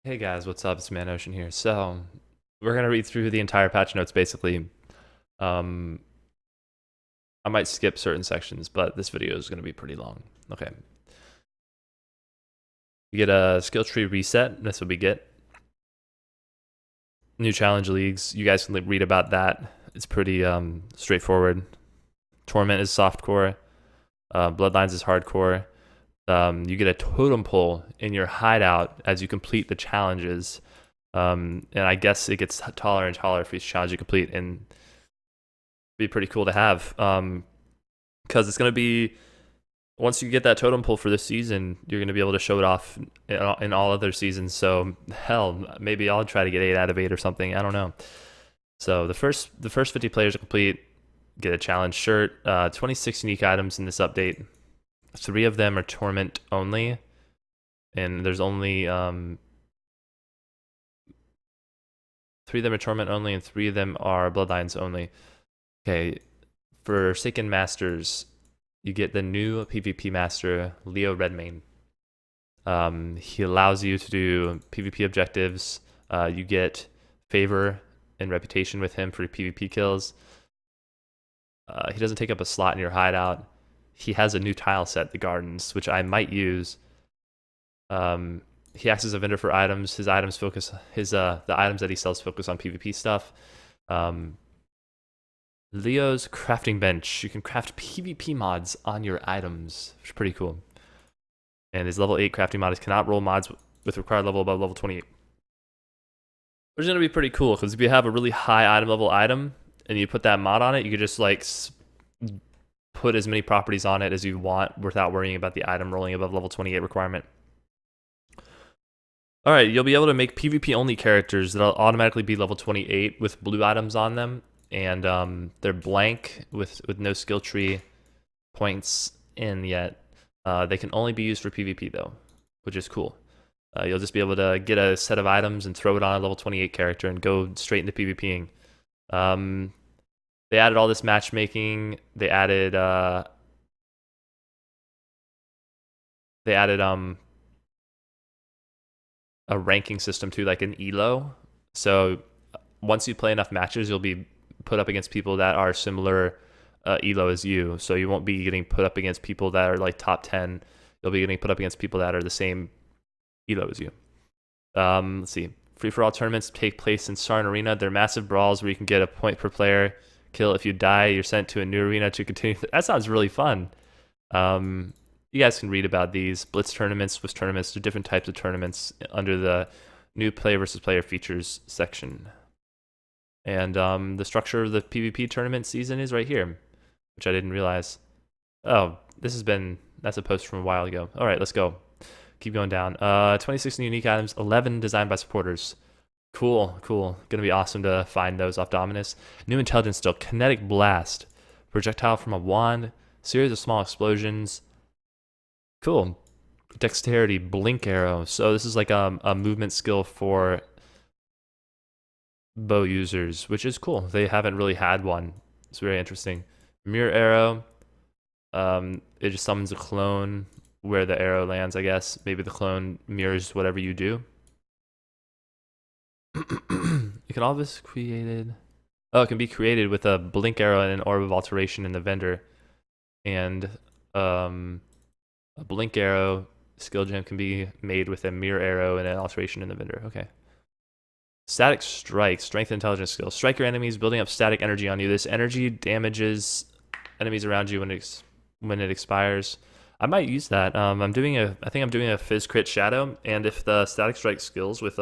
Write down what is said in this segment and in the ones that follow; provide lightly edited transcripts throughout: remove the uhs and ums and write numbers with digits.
Hey guys, what's up? It's Manocean here. So, we're gonna read through the entire patch notes basically. Um, I might skip certain sections, but this video is gonna be pretty long. Okay. You get a skill tree reset. That's what we get. New challenge leagues. You guys can read about that. It's pretty straightforward. Torment is softcore. Bloodlines is hardcore. You get a totem pole in your hideout as you complete the challenges. And I guess it gets taller and taller for each challenge you complete, and be pretty cool to have. Because it's going to be, once you get that totem pole for this season, you're going to be able to show it off in all other seasons. So hell, maybe I'll try to get 8 out of 8 or something. I don't know. So the first 50 players to complete get a challenge shirt. 26 unique items in this update. 3 of them are torment only, and there's only 3 of them are torment only, and 3 of them are bloodlines only. Okay, for Forsaken Masters, you get the new PvP master, Leo Redmayne. He allows you to do PvP objectives. You get favor and reputation with him for PvP kills. He doesn't take up a slot in your hideout. He has a new tile set, the Gardens, which I might use. He acts as a vendor for items. His items focus the items that he sells focus on PvP stuff. Leo's crafting bench. You can craft PvP mods on your items, which is pretty cool. And his level 8 crafting mod is cannot roll mods with required level above level 28. Which is going to be pretty cool, because if you have a really high item level item and you put that mod on it, you could just like put as many properties on it as you want without worrying about the item rolling above level 28 requirement. Alright, you'll be able to make PvP only characters that'll automatically be level 28 with blue items on them. And they're blank with no skill tree points in yet. They can only be used for PvP though, which is cool. You'll just be able to get a set of items and throw it on a level 28 character and go straight into PvPing. They added all this matchmaking. They added a ranking system too, like an elo. So once you play enough matches, you'll be put up against people that are similar elo as you. So you won't be getting put up against people that are like top 10. You'll be getting put up against people that are the same elo as you. Let's see. Free-for-all tournaments take place in Sarn Arena. They're massive brawls where you can get a point per player kill. If you die, you're sent to a new arena to continue. That sounds really fun. You guys can read about these. Blitz tournaments, Swiss tournaments, they're different types of tournaments under the new player versus player features section. And the structure of the PvP tournament season is right here, which I didn't realize. Oh, that's a post from a while ago. All right, let's go. Keep going down. 26 unique items, 11 designed by supporters. Cool. Gonna be awesome to find those off Dominus. New intelligence still. Kinetic blast. Projectile from a wand. Series of small explosions. Cool. Dexterity, blink arrow. So this is like a movement skill for bow users, which is cool. They haven't really had one. It's very interesting. Mirror arrow. It just summons a clone where the arrow lands, I guess. Maybe the clone mirrors whatever you do. It can all this created. Oh, it can be created with a blink arrow and an orb of alteration in the vendor. And a blink arrow skill gem can be made with a mirror arrow and an alteration in the vendor. Okay. Static strike, strength and intelligence skill. Strike your enemies, building up static energy on you. This energy damages enemies around you when it expires. I might use that. I think I'm doing a Fizz crit shadow, and if the static strike skills with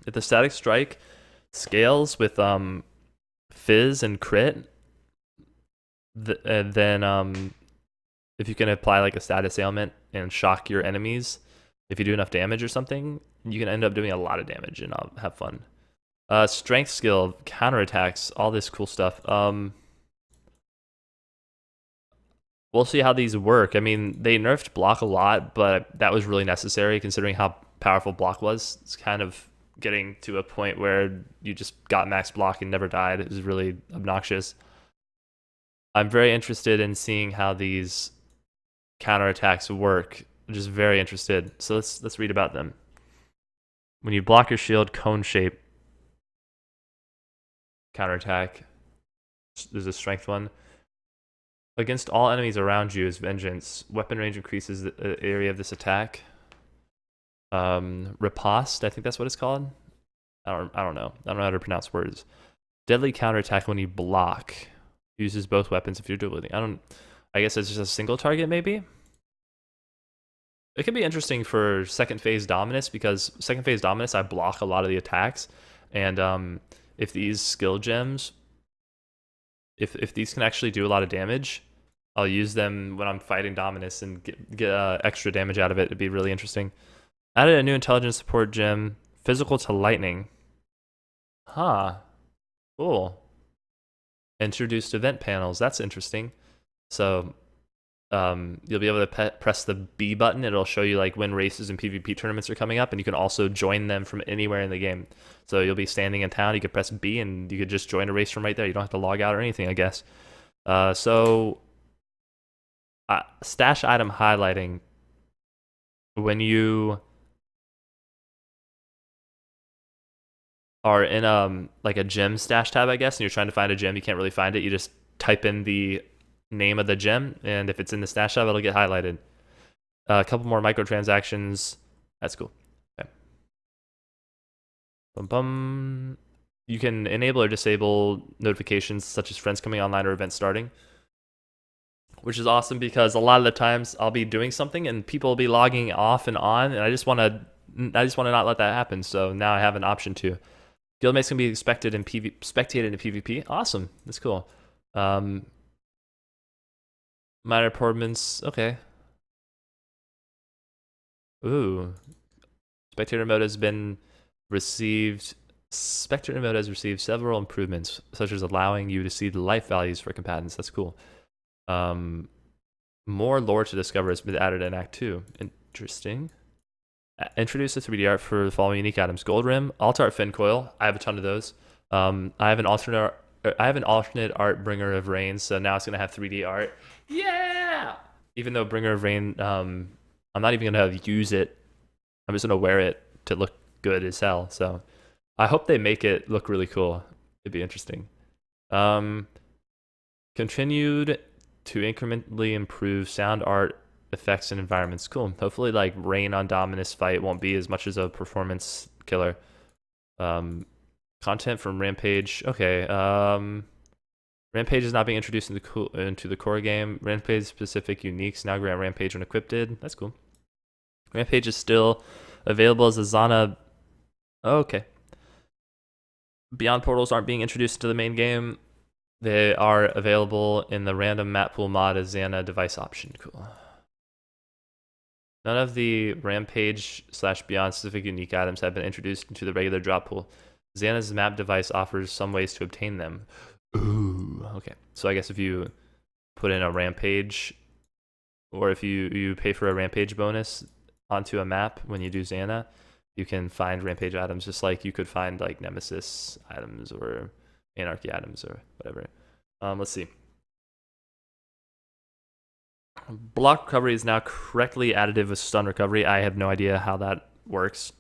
if the static strike scales with Fizz and crit, then if you can apply like a status ailment and shock your enemies, if you do enough damage or something, you can end up doing a lot of damage and I'll have fun. Strength skill, counterattacks, all this cool stuff. We'll see how these work. I mean, they nerfed block a lot, but that was really necessary considering how powerful block was. It's kind of getting to a point where you just got max block and never died. It was really obnoxious. I'm very interested in seeing how these counterattacks work. I'm just very interested. So let's read about them. When you block your shield, cone shape counterattack. There's a strength one. Against all enemies around you is vengeance. Weapon range increases the area of this attack. Riposte, I think that's what it's called. I don't know. I don't know how to pronounce words. Deadly counterattack when you block. Uses both weapons if you're dual wielding. I guess it's just a single target maybe? It could be interesting for second phase Dominus, because second phase Dominus I block a lot of the attacks, and if these skill gems, if these can actually do a lot of damage, I'll use them when I'm fighting Dominus and get extra damage out of it. It'd be really interesting. Added a new intelligence support gem, physical to lightning. Huh. Cool. Introduced event panels. That's interesting. So you'll be able to press the B button. It'll show you like when races and PvP tournaments are coming up, and you can also join them from anywhere in the game. So you'll be standing in town, you could press B and you could just join a race from right there. You don't have to log out or anything, I guess. Stash item highlighting. When you are in like a gem stash tab, I guess, and you're trying to find a gem, you can't really find it. You just type in the name of the gem, and if it's in the stash tab, it'll get highlighted. A couple more microtransactions. That's cool. Okay. You can enable or disable notifications such as friends coming online or events starting, which is awesome because a lot of the times I'll be doing something and people will be logging off and on, and I just want to not let that happen. So now I have an option to. Guildmates can be spectated in PvP. Awesome. That's cool. Minor improvements. Okay. Ooh. Spectator mode has received several improvements, such as allowing you to see the life values for combatants. That's cool. More lore to discover has been added in Act 2. Interesting. Introduce the 3D art for the following unique items: Gold Rim, Alt Art Fin Coil. I have a ton of those. I have an alternate art Bringer of Rain, so now it's gonna have 3D art. Yeah. Even though Bringer of Rain, I'm not even gonna use it. I'm just gonna wear it to look good as hell. So I hope they make it look really cool. It'd be interesting. Continued to incrementally improve sound art effects and environments. Cool. Hopefully like rain on Dominus fight won't be as much as a performance killer. Content from Rampage. Okay. Rampage is not being introduced into the core game. Rampage specific uniques now grant Rampage when equipped. That's cool. Rampage is still available as a Zana. Oh, okay. Beyond portals aren't being introduced to the main game. They are available in the random map pool mod as Xana device option. Cool. None of the Rampage/Beyond specific unique items have been introduced into the regular drop pool. Xana's map device offers some ways to obtain them. Ooh, okay. So I guess if you put in a Rampage, or if you pay for a Rampage bonus onto a map when you do Xana, you can find Rampage items just like you could find like Nemesis items or Anarchy items or whatever. Let's see. Block recovery is now correctly additive with stun recovery. I have no idea how that works.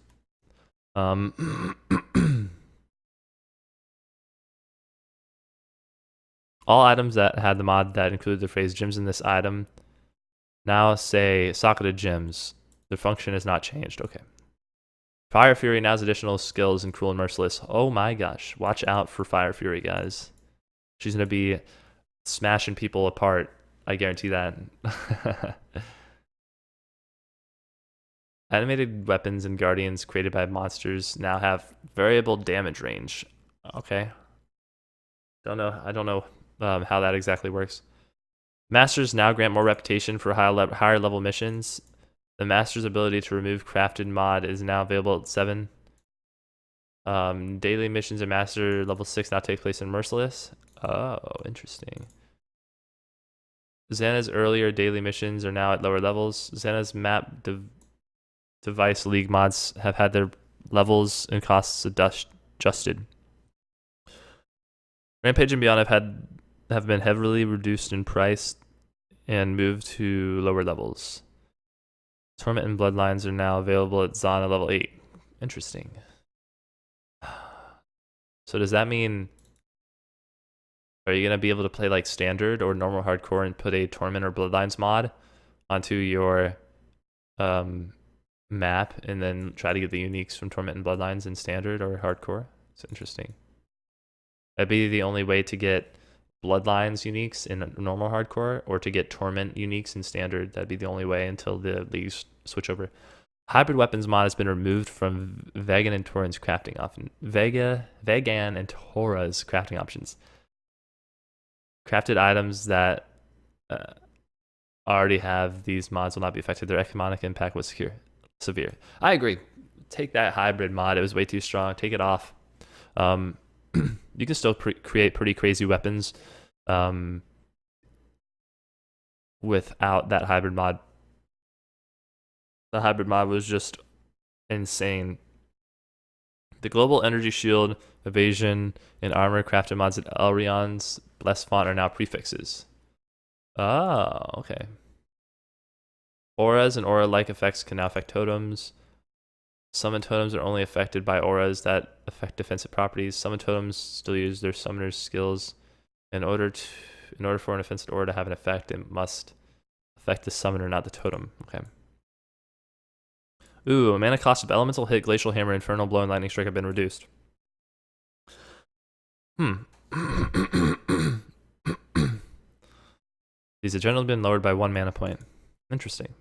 All items that had the mod that included the phrase gems in this item now say socketed gems. The function has not changed. Okay. Fire Fury now has additional skills in Cruel and Merciless. Oh my gosh. Watch out for Fire Fury, guys. She's going to be smashing people apart. I guarantee that. Animated weapons and guardians created by monsters now have variable damage range. Okay. I don't know how that exactly works. Masters now grant more reputation for higher level missions. The master's ability to remove crafted mod is now available at 7. Daily missions and master level 6 now take place in Merciless. Oh, interesting. Xana's earlier daily missions are now at lower levels. Xana's map device league mods have had their levels and costs adjusted. Rampage and Beyond have been heavily reduced in price and moved to lower levels. Torment and Bloodlines are now available at Xana level 8. Interesting. So does that mean, are you gonna be able to play like standard or normal hardcore and put a Torment or Bloodlines mod onto your map and then try to get the uniques from Torment and Bloodlines in standard or hardcore? It's interesting. That'd be the only way to get Bloodlines uniques in normal hardcore, or to get Torment uniques in standard. That'd be the only way until the leagues switch over. Hybrid weapons mod has been removed from Vegan and Toran's crafting option. Vegan and Tora's crafting options. Crafted items that already have these mods will not be affected. Their economic impact was severe. I agree. Take that hybrid mod. It was way too strong. Take it off. You can still create pretty crazy weapons without that hybrid mod. The hybrid mod was just insane. The global energy shield, evasion, and armor crafted mods at Elrion's blessed font are now prefixes. Oh, okay. Auras and aura-like effects can now affect totems. Summon totems are only affected by auras that affect defensive properties. Summon totems still use their summoner's skills. In order for an offensive aura to have an effect, it must affect the summoner, not the totem. Okay. Ooh, mana cost of Elemental Hit, Glacial Hammer, Infernal Blow, and Lightning Strike have been reduced. These have generally been lowered by 1 mana point. Interesting.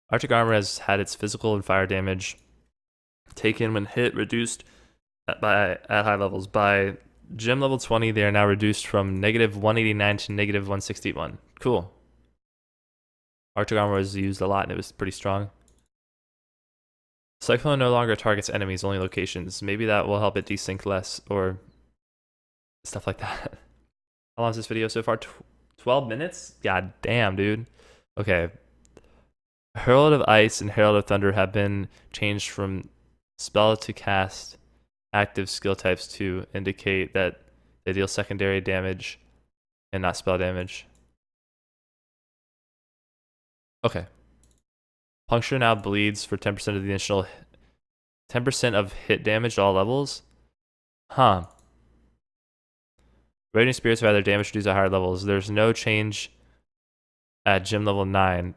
Arctic Armor has had its physical and fire damage taken when hit reduced at high levels. By gem level 20, they are now reduced from -189 to -161. Cool. Arctic Armor was used a lot and it was pretty strong. Cyclone no longer targets enemies, only locations. Maybe that will help it desync less or stuff like that. How long is this video so far? 12 minutes? God damn, dude. Okay. Herald of Ice and Herald of Thunder have been changed from spell to cast active skill types to indicate that they deal secondary damage and not spell damage. Okay. Puncture now bleeds for 10% of the initial 10% of hit damage at all levels. Huh. Raging Spirits have either damage reduced at higher levels. There's no change at gym level 9.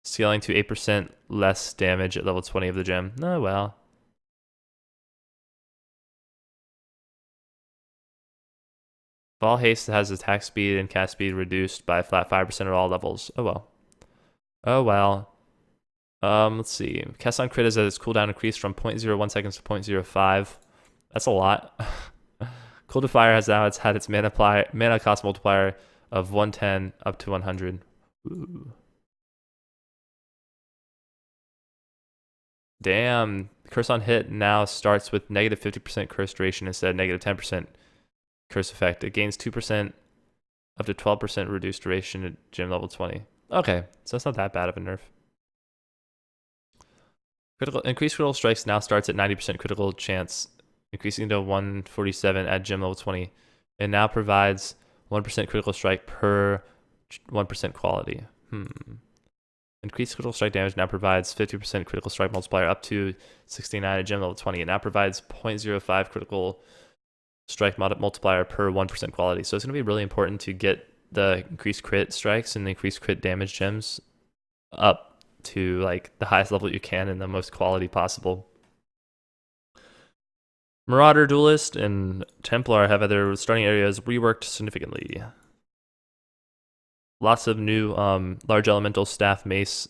Scaling to 8% less damage at level 20 of the gem. Oh, well. Ball Haste has attack speed and cast speed reduced by a flat 5% at all levels. Oh, well. Oh, well. Let's see. Cast on Crit has its cooldown increased from 0.01 seconds to 0.05. That's a lot. Cool to Fire has now had its mana cost multiplier of 110 up to 100. Ooh. Damn. Curse on hit now starts with -50% curse duration instead of -10% curse effect. It gains 2% up to 12% reduced duration at gym level 20. Okay, so that's not that bad of a nerf. Increased critical strikes now starts at 90% critical chance, increasing to 147 at gym level 20. It now provides 1% critical strike per 1% quality. Increased critical strike damage now provides 50% critical strike multiplier up to 69 at gem level 20. It now provides 0.05 critical strike multiplier per 1% quality. So it's going to be really important to get the increased crit strikes and the increased crit damage gems up to like the highest level you can and the most quality possible. Marauder, Duelist, and Templar have their starting areas reworked significantly. Lots of new large elemental staff, mace,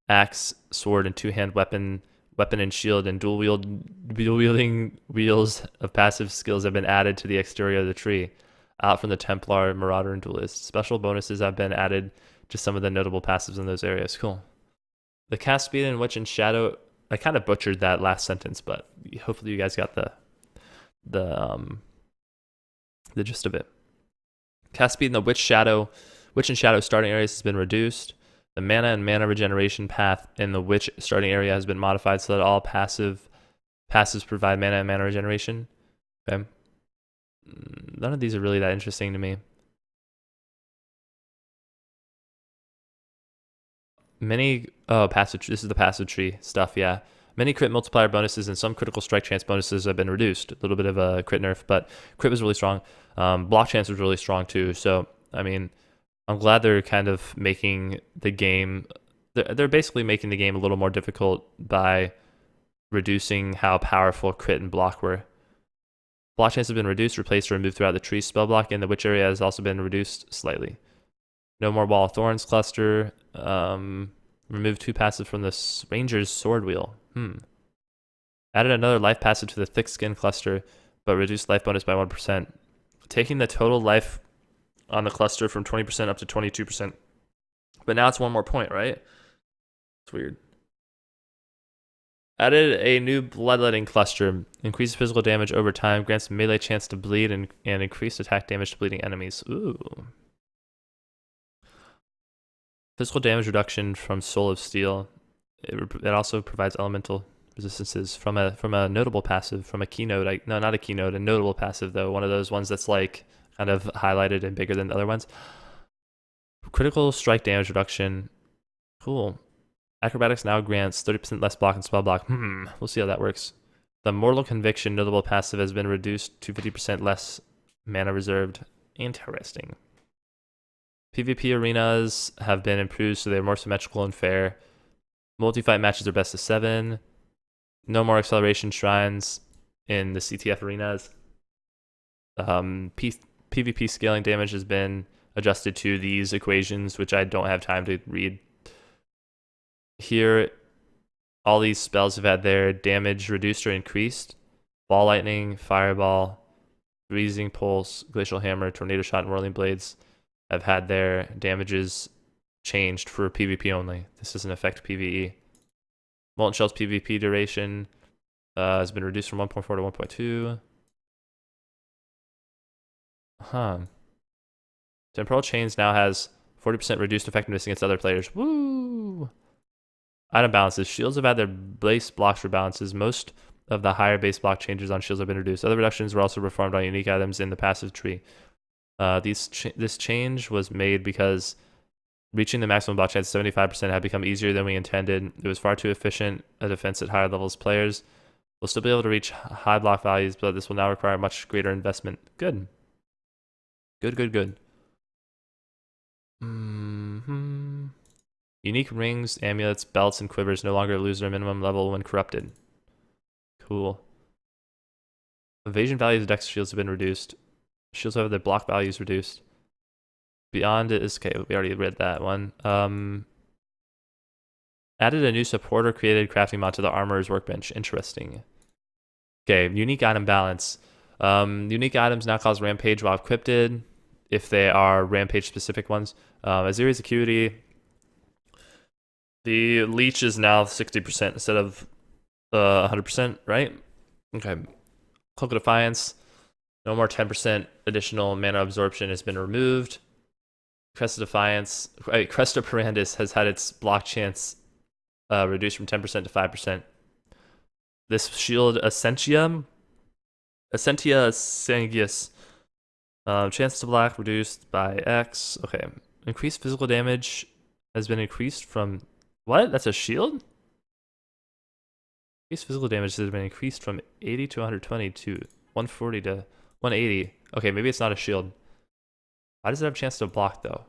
axe, sword, and two-hand weapon and shield, and dual-wielding wheels of passive skills have been added to the exterior of the tree, out from the Templar, Marauder, and Duelist. Special bonuses have been added to some of the notable passives in those areas. Cool. The cast speed in Witch and Shadow, I kind of butchered that last sentence, but hopefully you guys got the gist of it. Cast speed in the Witch and Shadow starting areas has been reduced. The mana and mana regeneration path in the Witch starting area has been modified so that all passives provide mana and mana regeneration. Okay. None of these are really that interesting to me. Many passive. This is the passive tree stuff. Yeah. Many crit multiplier bonuses and some critical strike chance bonuses have been reduced. A little bit of a crit nerf, but crit was really strong. Block chance was really strong too. So I mean, I'm glad they're kind of making the game. They're basically making the game a little more difficult by reducing how powerful crit and block were. Block chance has been reduced, replaced, or removed throughout the tree. Spell block in the witch area has also been reduced slightly. No more Wall of Thorns cluster. Remove 2 passive from the Ranger's Sword Wheel. Added another life passive to the Thick Skin cluster, but reduced life bonus by 1%. Taking the total life on the cluster from 20% up to 22%. But now it's 1 more point, right? It's weird. Added a new Bloodletting cluster. Increases physical damage over time, grants melee chance to bleed, and increased attack damage to bleeding enemies. Ooh. Physical damage reduction from Soul of Steel. It also provides elemental resistances from a notable passive, from a keynote. No, not a keynote, a notable passive though. One of those ones that's like kind of highlighted and bigger than the other ones. Critical strike damage reduction. Cool. Acrobatics now grants 30% less block and spell block. We'll see how that works. The Mortal Conviction notable passive has been reduced to 50% less mana reserved. Interesting. PvP arenas have been improved so they're more symmetrical and fair. Multi-fight matches are best of 7. No more acceleration shrines in the CTF arenas. PvP scaling damage has been adjusted to these equations, which I don't have time to read. Here, all these spells have had their damage reduced or increased. Ball Lightning, Fireball, Freezing Pulse, Glacial Hammer, Tornado Shot, and Whirling Blades have had their damages changed for PvP only. This doesn't affect PvE. Molten Shell's PvP duration has been reduced from 1.4 to 1.2. Temporal Chains now has 40% reduced effectiveness against other players. Woo! Item balances. Shields have had their base blocks rebalances. Most of the higher base block changes on shields have been reduced. Other reductions were also performed on unique items in the passive tree. This change was made because reaching the maximum block chance 75% had become easier than we intended. It was far too efficient a defense at higher levels. Players will still be able to reach high block values, but this will now require much greater investment. Good. Good. Unique rings, amulets, belts, and quivers no longer lose their minimum level when corrupted. Cool. Evasion values of dex shields have been reduced. Shields have their block values reduced. Beyond it is okay. We already read that one. Added a new supporter created crafting mod to the armorer's workbench. Interesting. Okay, unique item balance. Unique items now cause rampage while equipped if they are rampage specific ones. Aziri's Acuity. The leech is now 60% instead of 100%, right? Okay. Cloak of Defiance. No more 10% additional mana absorption has been removed. Crest of Defiance. Crest of Parandis has had its block chance reduced from 10% to 5%. This shield, Essentia Sanguis. Chance to block reduced by X. Okay. Increased physical damage has been increased from... What? That's a shield? Increased physical damage has been increased from 80 to 120 to 140 to 180. Okay, maybe it's not a shield. Why does it have a chance to block, though?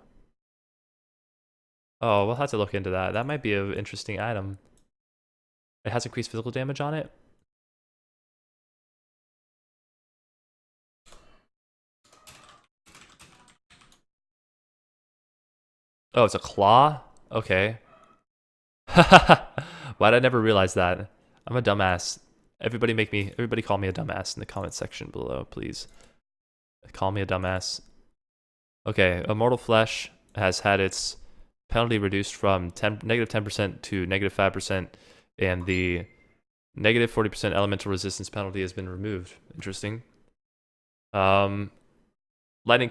Oh, we'll have to look into that. That might be an interesting item. It has increased physical damage on it? Oh, it's a claw? Okay. Why'd I never realize that? I'm a dumbass. Everybody call me a dumbass in the comment section below, please. Call me a dumbass. Okay, Immortal Flesh has had its penalty reduced from negative 10% to negative 5%, and the negative 40% elemental resistance penalty has been removed. Interesting. Lightning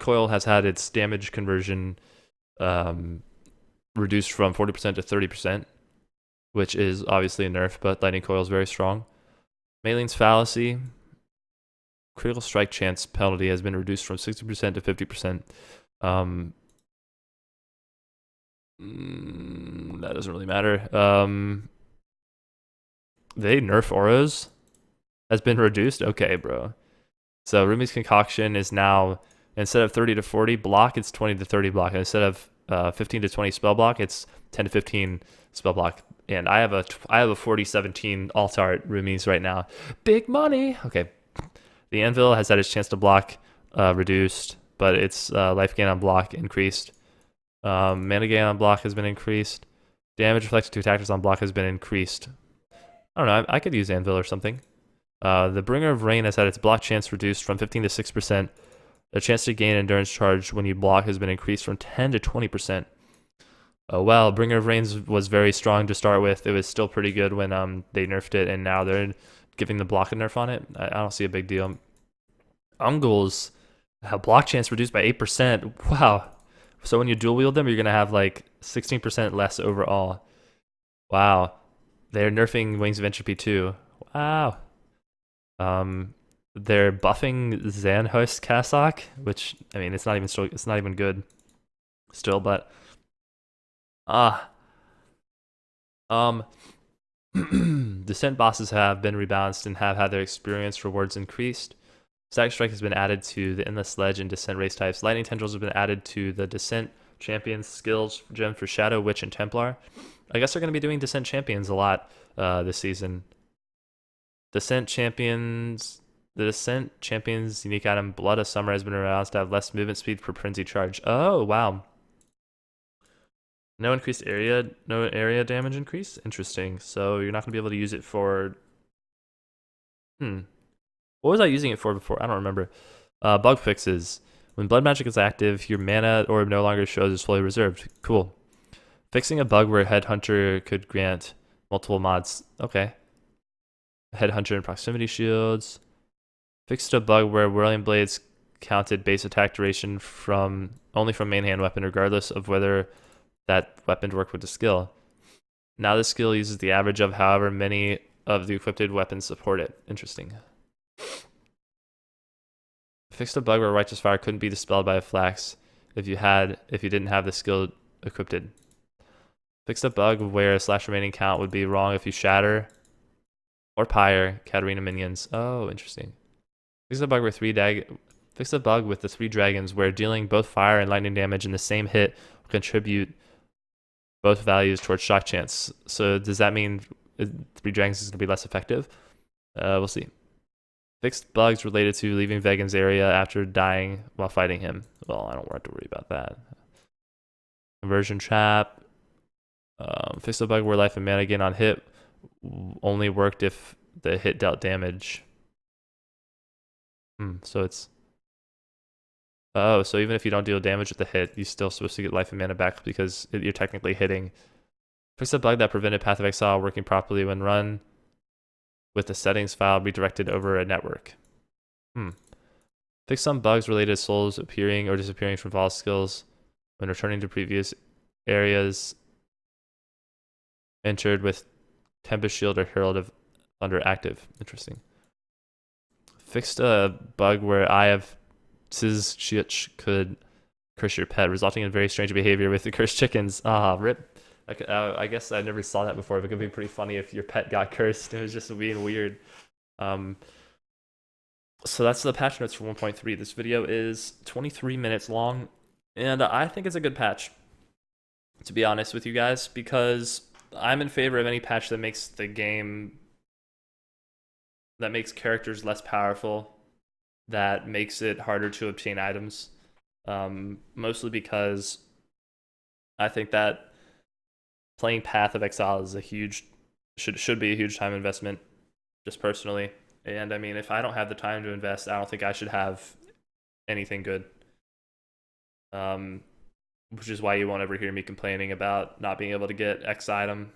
Coil has had its damage conversion reduced from 40% to 30%, which is obviously a nerf, but Lightning Coil is very strong. Malene's Fallacy. Critical strike chance penalty has been reduced from 60% to 50%. That doesn't really matter. They nerf auras has been reduced. Okay, bro. So Rumi's concoction is now, instead of 30 to 40 block, it's 20 to 30 block. And instead of 15 to 20 spell block, it's 10 to 15 spell block. And I have a 40-17 alt art Rumi's right now. Big money. Okay. The Anvil has had its chance to block reduced, but its life gain on block increased. Mana gain on block has been increased. Damage reflected to attackers on block has been increased. I don't know. I could use Anvil or something. The Bringer of Rain has had its block chance reduced from 15 to 6%. The chance to gain endurance charge when you block has been increased from 10 to 20%. Oh wow, Bringer of Rain was very strong to start with. It was still pretty good when they nerfed it, and now they're giving the block a nerf on it. I don't see a big deal. Ungul's have block chance reduced by 8%. Wow. So when you dual wield them, you're going to have like 16% less overall. Wow. They're nerfing Wings of Entropy too. Wow. They're buffing Zanhost Cassock, which I mean it's not even good still, but Descent bosses have been rebalanced and have had their experience rewards increased. Static Strike has been added to the Endless Ledge and Descent race types. Lightning Tendrils have been added to the Descent Champions skills gem for Shadow, Witch, and Templar. I guess they're going to be doing Descent Champions a lot this season. The Descent Champions unique item Blood of Summer has been announced to have less movement speed per frenzy charge. Oh, wow. No area damage increase? Interesting. So you're not going to be able to use it for... What was I using it for before? I don't remember. Bug fixes. When Blood Magic is active, your mana orb no longer shows as fully reserved. Cool. Fixing a bug where Headhunter could grant multiple mods. Okay. Headhunter and proximity shields. Fixed a bug where Whirling Blades counted base attack duration only from main hand weapon, regardless of whether that weapon worked with the skill. Now the skill uses the average of however many of the equipped weapons support it. Interesting. Fixed a bug where Righteous Fire couldn't be dispelled by a flax if you didn't have the skill equipped. Fixed a bug where slash remaining count would be wrong if you shatter or pyre Katarina minions. Oh, interesting. Fixed a bug with the 3 dragons where dealing both fire and lightning damage in the same hit will contribute both values towards shock chance. So does that mean 3 dragons is going to be less effective? We'll see. Fixed bugs related to leaving Vegan's area after dying while fighting him. Well, I don't have to worry about that. Conversion trap. Fixed a bug where life and mana gain on hit only worked if the hit dealt damage. So it's... Oh, so even if you don't deal damage with the hit, you're still supposed to get life and mana back because you're technically hitting. Fixed a bug that prevented Path of Exile working properly when run with the settings file redirected over a network. Fix some bugs related to souls appearing or disappearing from Vaal skills when returning to previous areas entered with Tempest Shield or Herald of Thunder active. Interesting. Fixed a bug where Eye of Tzizchich could curse your pet, resulting in very strange behavior with the cursed chickens. Ah, rip. I guess I never saw that before, but it could be pretty funny if your pet got cursed. It was just being weird. So that's the patch notes for 1.3. This video is 23 minutes long, and I think it's a good patch, to be honest with you guys, because I'm in favor of any patch that makes the game, that makes characters less powerful, that makes it harder to obtain items, mostly because I think that playing Path of Exile is should be a huge time investment, just personally. And I mean, if I don't have the time to invest, I don't think I should have anything good. Which is why you won't ever hear me complaining about not being able to get X item,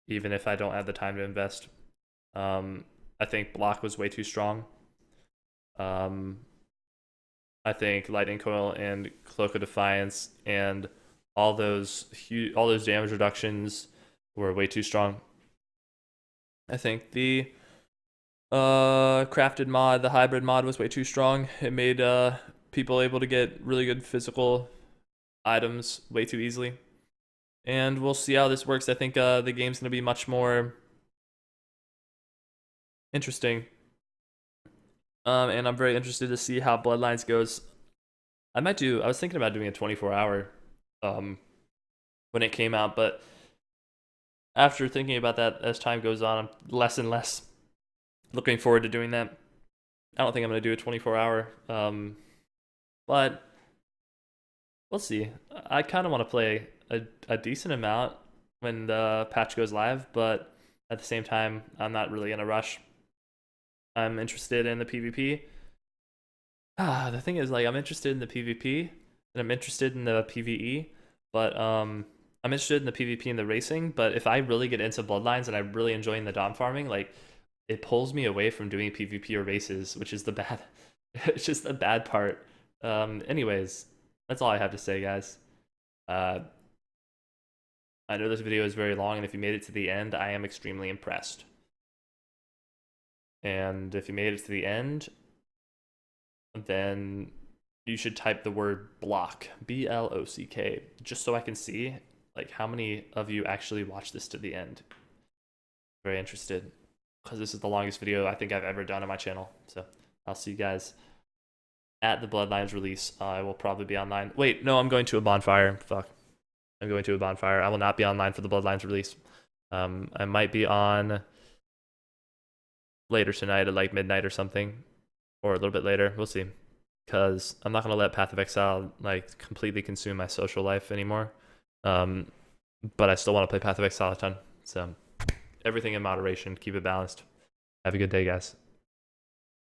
even if I don't have the time to invest. I think block was way too strong. I think Lightning Coil and Cloak of Defiance and all those damage reductions were way too strong. I think the crafted mod, the hybrid mod, was way too strong. It made people able to get really good physical items way too easily. And we'll see how this works. I think the game's going to be much more interesting. And I'm very interested to see how Bloodlines goes. I was thinking about doing a 24-hour when it came out, but after thinking about that as time goes on, I'm less and less looking forward to doing that. I don't think I'm going to do a 24-hour, but we'll see. I kind of want to play a decent amount when the patch goes live, but at the same time, I'm not really in a rush. I'm interested in the PvP. The thing is, like, I'm interested in the PvP, and I'm interested in the PvE, but I'm interested in the PvP and the racing. But if I really get into Bloodlines and I'm really enjoying the Dom farming, like, it pulls me away from doing PvP or races, which is the bad. It's just the bad part. Anyways, that's all I have to say, guys. I know this video is very long, and if you made it to the end, I am extremely impressed. And if you made it to the end, then you should type the word block, BLOCK, just so I can see like how many of you actually watch this to the end. Very interested, because this is the longest video I think I've ever done on my channel. So I'll see you guys at the Bloodlines release. I will probably be online. Wait, no, I'm going to a bonfire. Fuck. I'm going to a bonfire. I will not be online for the Bloodlines release. I might be on later tonight at like midnight or something, or a little bit later. We'll see, because I'm not gonna let Path of Exile like completely consume my social life anymore. But I still want to play Path of Exile a ton. So everything in moderation. Keep it balanced. Have a good day, guys.